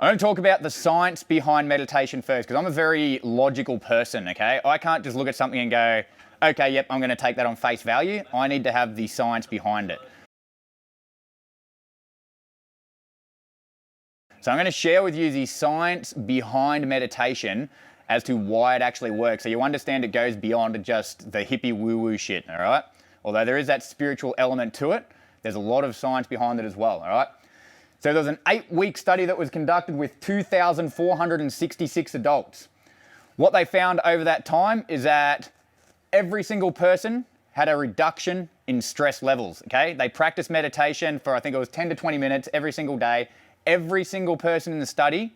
I'm going to talk about the science behind meditation first, because I'm a very logical person, okay? I can't just look at something and go, okay, yep, I'm going to take that on face value. I need to have the science behind it. So I'm going to share with you the science behind meditation as to why it actually works. So you understand it goes beyond just the hippie woo-woo shit, all right? Although there is that spiritual element to it, there's a lot of science behind it as well, all right? So there was an 8-week study that was conducted with 2,466 adults. What they found over that time is that every single person had a reduction in stress levels, okay? They practiced meditation for, I think it was 10 to 20 minutes every single day. Every single person in the study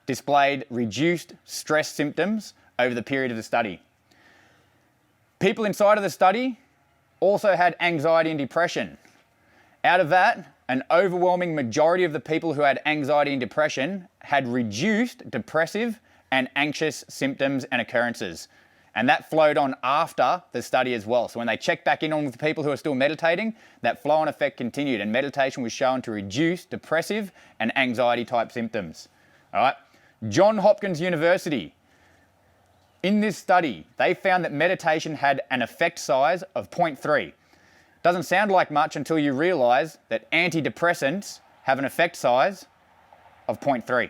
displayed reduced stress symptoms over the period of the study. People inside of the study also had anxiety and depression. Out of that, an overwhelming majority of the people who had anxiety and depression had reduced depressive and anxious symptoms and occurrences. And that flowed on after the study as well. So when they checked back in on the people who are still meditating, that flow-on effect continued, and meditation was shown to reduce depressive and anxiety type symptoms. All right. Johns Hopkins University, in this study, they found that meditation had an effect size of 0.3. Doesn't sound like much until you realize that antidepressants have an effect size of 0.3.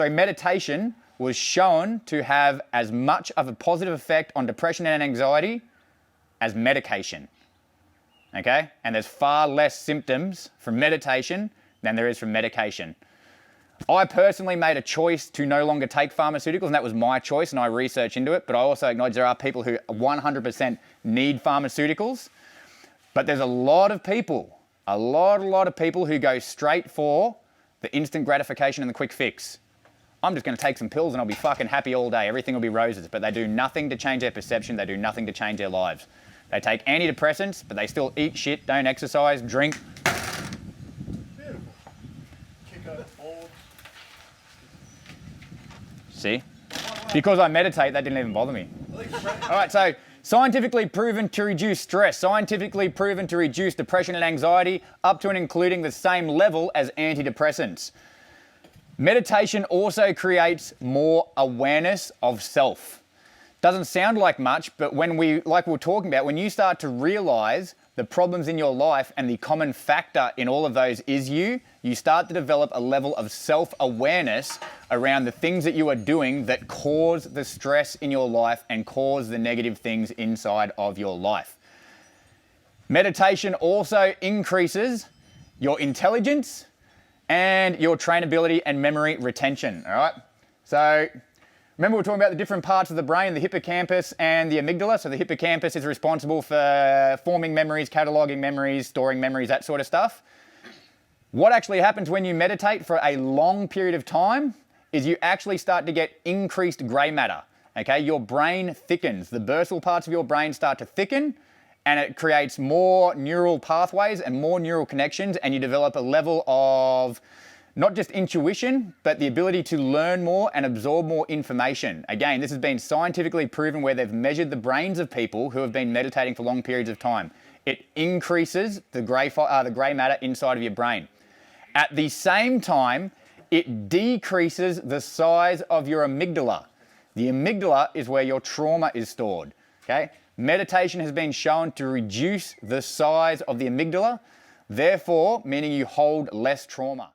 Meditation was shown to have as much of a positive effect on depression and anxiety as medication. Okay? And there's far less symptoms from meditation than there is from medication. I personally made a choice to no longer take pharmaceuticals, and that was my choice, and I researched into it, but I also acknowledge there are people who 100% need pharmaceuticals. But there's a lot of people who go straight for the instant gratification and the quick fix. I'm just going to take some pills and I'll be fucking happy all day. Everything will be roses. But they do nothing to change their perception. They do nothing to change their lives. They take antidepressants, but they still eat shit, don't exercise, drink. Beautiful. Kick out old. See? Because I meditate, that didn't even bother me. All right, so scientifically proven to reduce stress, scientifically proven to reduce depression and anxiety up to and including the same level as antidepressants. Meditation also creates more awareness of self. Doesn't sound like much, but when we were talking about, when you start to realize the problems in your life and the common factor in all of those is you start to develop a level of self-awareness around the things that you are doing that cause the stress in your life and cause the negative things inside of your life. Meditation also increases your intelligence and your trainability and memory retention, all right? So remember we're talking about the different parts of the brain, the hippocampus and the amygdala. So the hippocampus is responsible for forming memories, cataloging memories, storing memories, that sort of stuff. What actually happens when you meditate for a long period of time is you actually start to get increased grey matter, okay? Your brain thickens. The bursal parts of your brain start to thicken, and it creates more neural pathways and more neural connections, and you develop a level of not just intuition, but the ability to learn more and absorb more information. Again, this has been scientifically proven where they've measured the brains of people who have been meditating for long periods of time. It increases the grey matter inside of your brain. At the same time, it decreases the size of your amygdala. The amygdala is where your trauma is stored, okay? Meditation has been shown to reduce the size of the amygdala, therefore meaning you hold less trauma.